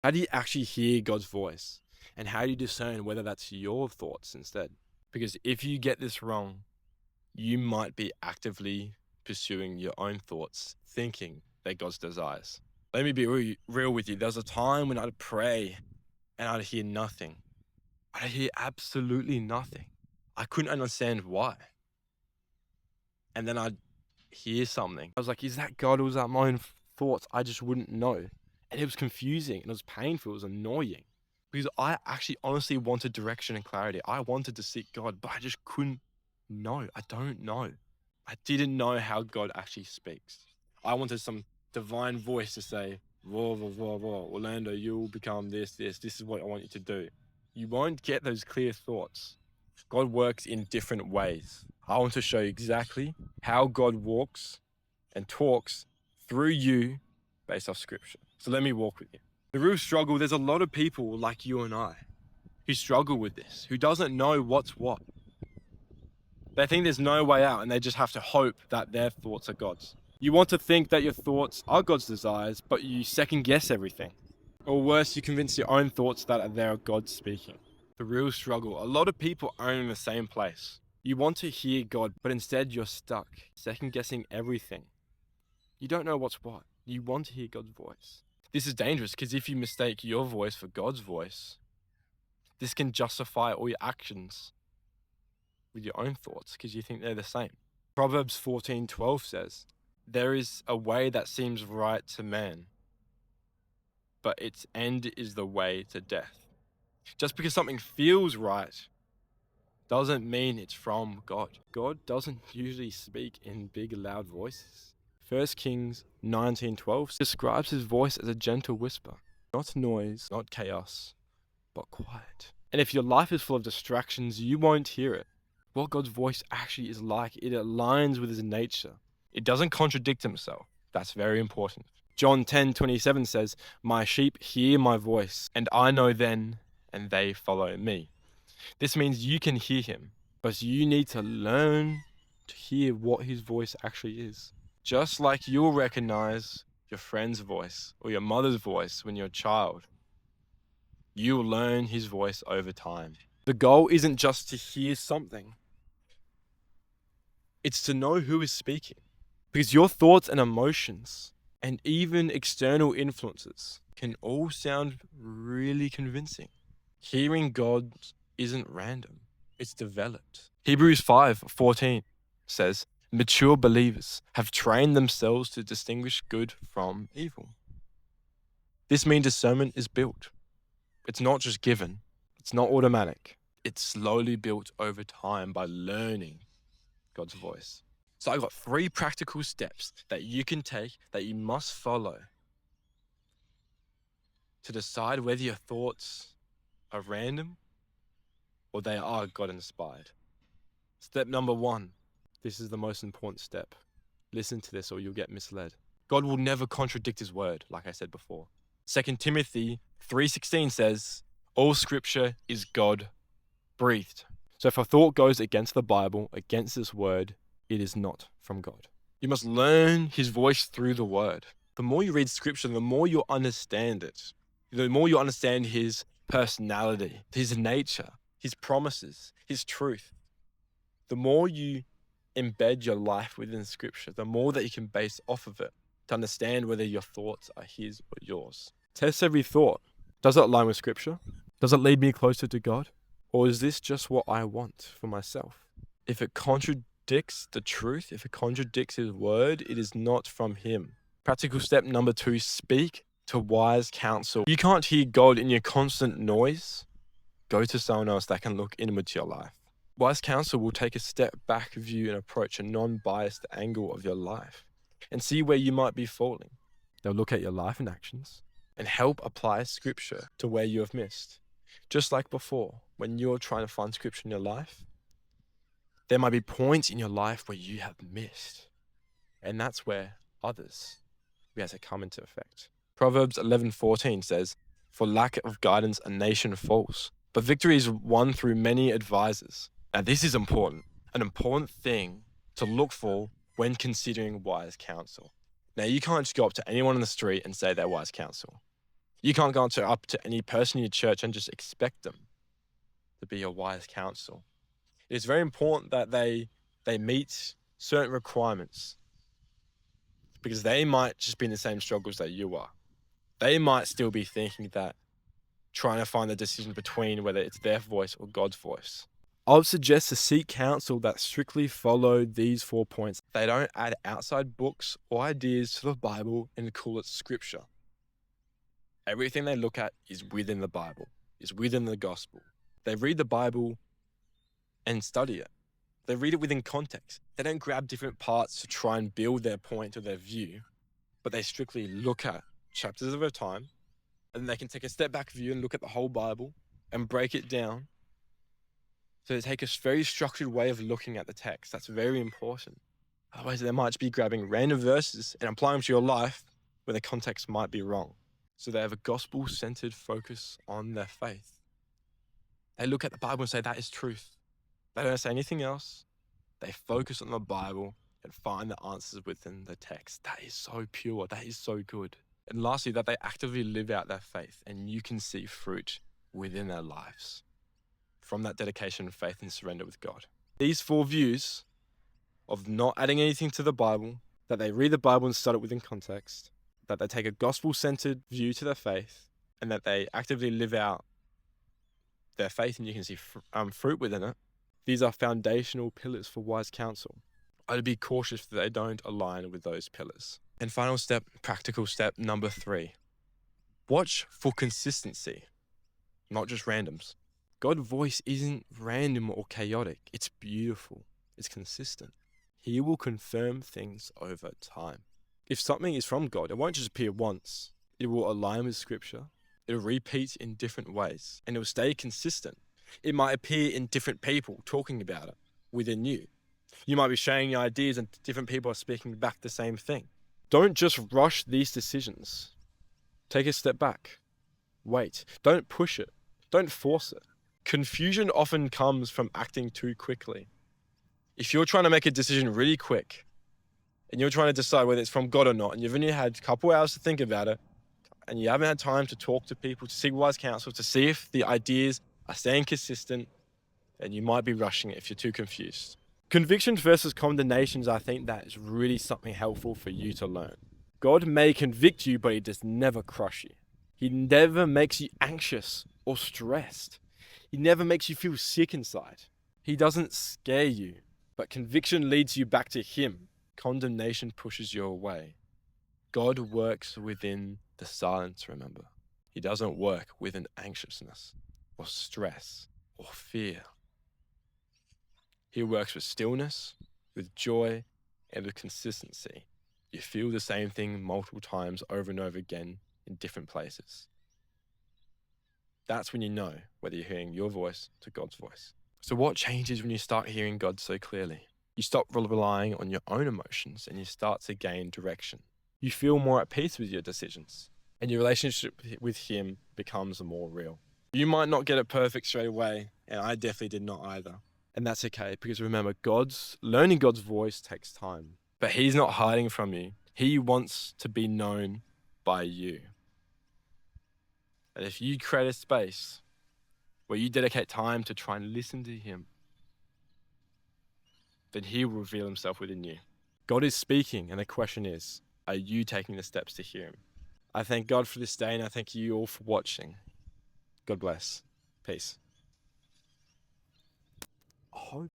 How do you actually hear God's voice? And how do you discern whether that's your thoughts instead? Because if you get this wrong, you might be actively pursuing your own thoughts, thinking they're God's desires. Let me be real with you. There was a time when I'd pray and I'd hear nothing. I'd hear absolutely nothing. I couldn't understand why. And then I'd hear something. I was like, is that God or was that my own thoughts? I just wouldn't know. And it was confusing and it was painful. It was annoying because I actually honestly wanted direction and clarity. I wanted to seek God, but I just couldn't know. I don't know. I didn't know how God actually speaks. I wanted some divine voice to say, whoa, whoa, whoa, whoa, Orlando, you'll become this. This is what I want you to do. You won't get those clear thoughts. God works in different ways. I want to show you exactly how God walks and talks through you based off scripture. So let me walk with you. The real struggle, there's a lot of people like you and I who struggle with this, who doesn't know what's what. They think there's no way out and they just have to hope that their thoughts are God's. You want to think that your thoughts are God's desires, but you second guess everything. Or worse, you convince your own thoughts that they're God speaking. The real struggle, a lot of people are in the same place. You want to hear God, but instead you're stuck, second guessing everything. You don't know what's what. You want to hear God's voice. This is dangerous because if you mistake your voice for God's voice, this can justify all your actions with your own thoughts because you think they're the same. Proverbs 14:12 says, "There is a way that seems right to man, but its end is the way to death." Just because something feels right doesn't mean it's from God. God doesn't usually speak in big, loud voices. 1 Kings 19:12 describes his voice as a gentle whisper, not noise, not chaos, but quiet. And if your life is full of distractions, you won't hear it. What God's voice actually is like, it aligns with his nature. It doesn't contradict himself. That's very important. John 10:27 says, "My sheep hear my voice, and I know them, and they follow me." This means you can hear him, but you need to learn to hear what his voice actually is. Just like you'll recognize your friend's voice or your mother's voice when you're a child, you'll learn his voice over time. The goal isn't just to hear something, it's to know who is speaking. Because your thoughts and emotions and even external influences can all sound really convincing. Hearing God isn't random, it's developed. Hebrews 5:14 says, "Mature believers have trained themselves to distinguish good from evil." This means discernment is built. It's not just given, it's not automatic. It's slowly built over time by learning God's voice. So I got 3 practical steps that you can take, that you must follow to decide whether your thoughts are random or they are God inspired. Step number 1. This is the most important step. Listen to this or you'll get misled. God will never contradict his word, like I said before. 2 Timothy 3:16 says, "All scripture is God breathed." So if a thought goes against the Bible, against this word, it is not from God. You must learn his voice through the word. The more you read scripture, the more you'll understand it. The more you understand his personality, his nature, his promises, his truth. The more you embed your life within scripture, the more that you can base off of it to understand whether your thoughts are his or yours. Test every thought. Does it align with scripture? Does it lead me closer to God? Or is this just what I want for myself? If it contradicts the truth, if it contradicts his word, it is not from him. Practical step number 2, speak to wise counsel. You can't hear God in your constant noise. Go to someone else that can look inward to your life. Wise counsel will take a step back view and approach a non-biased angle of your life and see where you might be falling. They'll look at your life and actions and help apply scripture to where you have missed. Just like before, when you're trying to find scripture in your life, there might be points in your life where you have missed. And that's where others we have to come into effect. Proverbs 11:14 says, "For lack of guidance, a nation falls, but victory is won through many advisors." Now, this is important, an important thing to look for when considering wise counsel. Now, you can't just go up to anyone on the street and say they're wise counsel. You can't go up to any person in your church and just expect them to be your wise counsel. It is very important that they meet certain requirements, because they might just be in the same struggles that you are. They might still be thinking that, trying to find the decision between whether it's their voice or God's voice. I would suggest to seek counsel that strictly follow these 4 points. They don't add outside books or ideas to the Bible and call it scripture. Everything they look at is within the Bible, is within the gospel. They read the Bible and study it. They read it within context. They don't grab different parts to try and build their point or their view, but they strictly look at chapters at a time, and they can take a step back view and look at the whole Bible and break it down. So they take a very structured way of looking at the text. That's very important. Otherwise, they might just be grabbing random verses and applying them to your life where the context might be wrong. So they have a gospel-centered focus on their faith. They look at the Bible and say, that is truth. They don't say anything else. They focus on the Bible and find the answers within the text. That is so pure. That is so good. And lastly, that they actively live out their faith, and you can see fruit within their lives from that dedication, faith, and surrender with God. These 4 views of not adding anything to the Bible, that they read the Bible and study it within context, that they take a gospel-centered view to their faith, and that they actively live out their faith, and you can see fruit within it. These are foundational pillars for wise counsel. I'd be cautious that they don't align with those pillars. And final step, practical step number 3. Watch for consistency, not just randoms. God's voice isn't random or chaotic. It's beautiful. It's consistent. He will confirm things over time. If something is from God, it won't just appear once. It will align with Scripture. It'll repeat in different ways, and it will stay consistent. It might appear in different people talking about it within you. You might be sharing your ideas and different people are speaking back the same thing. Don't just rush these decisions. Take a step back. Wait. Don't push it. Don't force it. Confusion often comes from acting too quickly. If you're trying to make a decision really quick and you're trying to decide whether it's from God or not, and you've only had a couple hours to think about it, and you haven't had time to talk to people, to seek wise counsel, to see if the ideas are staying consistent, then you might be rushing it if you're too confused. Convictions versus condemnations, I think that is really something helpful for you to learn. God may convict you, but he does never crush you. He never makes you anxious or stressed. He never makes you feel sick inside. He doesn't scare you, but conviction leads you back to him. Condemnation pushes you away. God works within the silence, remember. He doesn't work within anxiousness or stress or fear. He works with stillness, with joy, and with consistency. You feel the same thing multiple times over and over again in different places. That's when you know whether you're hearing your voice to God's voice. So what changes when you start hearing God so clearly? You stop relying on your own emotions and you start to gain direction. You feel more at peace with your decisions, and your relationship with him becomes more real. You might not get it perfect straight away, and I definitely did not either. And that's okay, because remember, learning God's voice takes time. But he's not hiding from you. He wants to be known by you. And if you create a space where you dedicate time to try and listen to him, then he will reveal himself within you. God is speaking, and the question is, are you taking the steps to hear him? I thank God for this day, and I thank you all for watching. God bless. Peace.